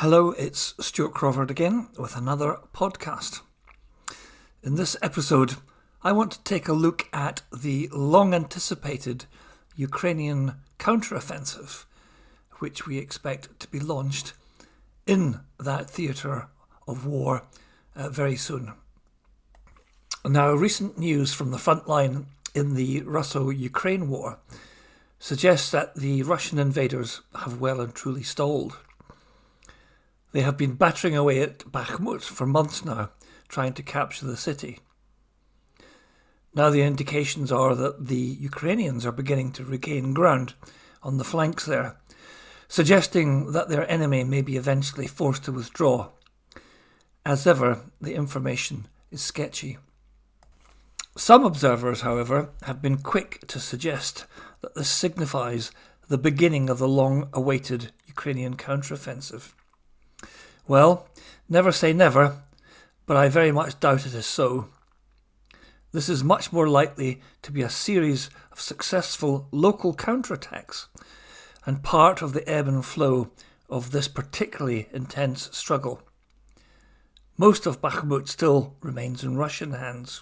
Hello, it's Stuart Crawford again with another podcast. In this episode, I want to take a look at the long-anticipated Ukrainian counter-offensive, which we expect to be launched in that theatre of war very soon. Now, recent news from the front line in the Russo-Ukraine war suggests that the Russian invaders have well and truly stalled. They have been battering away at Bakhmut for months now, trying to capture the city. Now the indications are that the Ukrainians are beginning to regain ground on the flanks there, suggesting that their enemy may be eventually forced to withdraw. As ever, the information is sketchy. Some observers, however, have been quick to suggest that this signifies the beginning of the long-awaited Ukrainian counteroffensive. Well, never say never, but I very much doubt it is so. This is much more likely to be a series of successful local counterattacks and part of the ebb and flow of this particularly intense struggle. Most of Bakhmut still remains in Russian hands.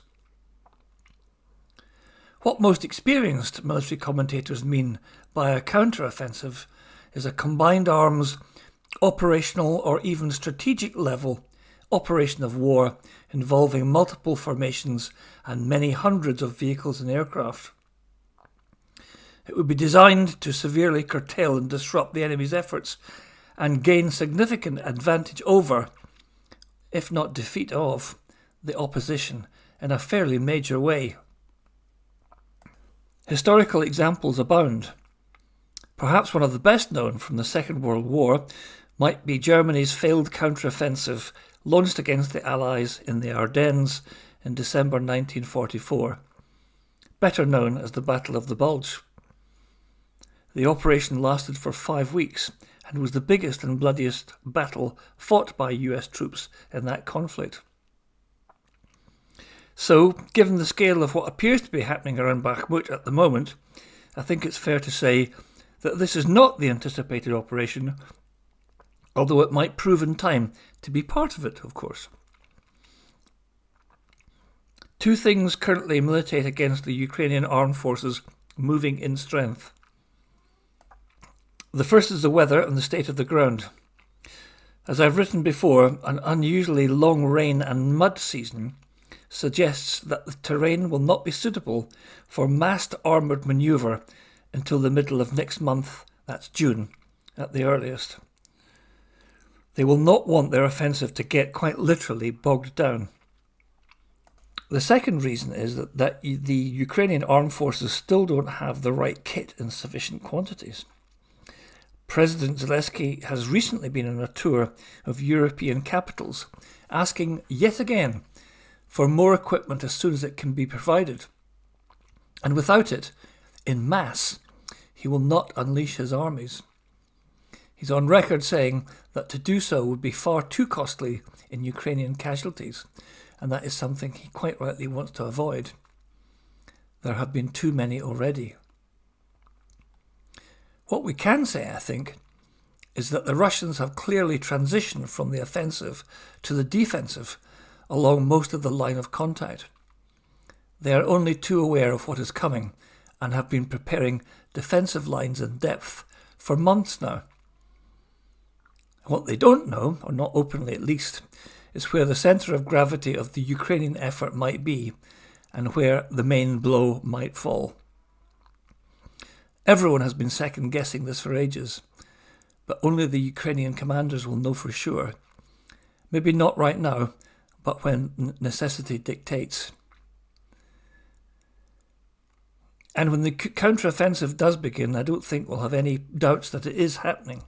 What most experienced military commentators mean by a counter-offensive is a combined arms, operational or even strategic level operation of war involving multiple formations and many hundreds of vehicles and aircraft. It would be designed to severely curtail and disrupt the enemy's efforts and gain significant advantage over, if not defeat of, the opposition in a fairly major way. Historical examples abound. Perhaps one of the best known from the Second World War might be Germany's failed counteroffensive launched against the Allies in the Ardennes in December 1944, better known as the Battle of the Bulge. The operation lasted for 5 weeks and was the biggest and bloodiest battle fought by US troops in that conflict. So, given the scale of what appears to be happening around Bakhmut at the moment, I think it's fair to say that this is not the anticipated operation, although it might prove in time to be part of it, of course. Two things currently militate against the Ukrainian armed forces moving in strength. The first is the weather and the state of the ground. As I've written before, an unusually long rain and mud season suggests that the terrain will not be suitable for massed armoured manoeuvre until the middle of next month, that's June, at the earliest. They will not want their offensive to get quite literally bogged down. The second reason is that the Ukrainian armed forces still don't have the right kit in sufficient quantities. President Zelensky has recently been on a tour of European capitals, asking yet again for more equipment as soon as it can be provided. And without it, in mass, he will not unleash his armies. He's on record saying that to do so would be far too costly in Ukrainian casualties, and that is something he quite rightly wants to avoid. There have been too many already. What we can say, I think, is that the Russians have clearly transitioned from the offensive to the defensive along most of the line of contact. They are only too aware of what is coming and have been preparing defensive lines in depth for months now. What they don't know, or not openly at least, is where the centre of gravity of the Ukrainian effort might be and where the main blow might fall. Everyone has been second-guessing this for ages, but only the Ukrainian commanders will know for sure. Maybe not right now, but when necessity dictates. And when the counter-offensive does begin, I don't think we'll have any doubts that it is happening.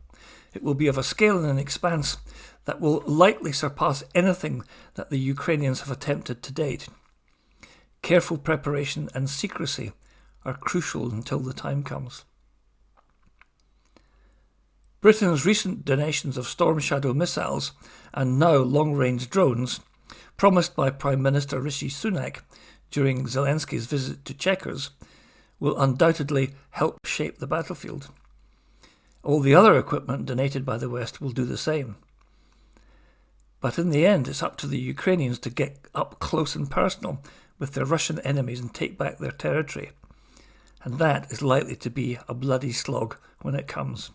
It will be of a scale and an expanse that will likely surpass anything that the Ukrainians have attempted to date. Careful preparation and secrecy are crucial until the time comes. Britain's recent donations of Storm Shadow missiles and now long-range drones, promised by Prime Minister Rishi Sunak during Zelensky's visit to Chequers, will undoubtedly help shape the battlefield. All the other equipment donated by the West will do the same. But in the end, it's up to the Ukrainians to get up close and personal with their Russian enemies and take back their territory. And that is likely to be a bloody slog when it comes.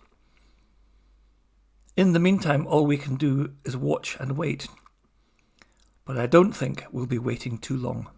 In the meantime, all we can do is watch and wait. But I don't think we'll be waiting too long.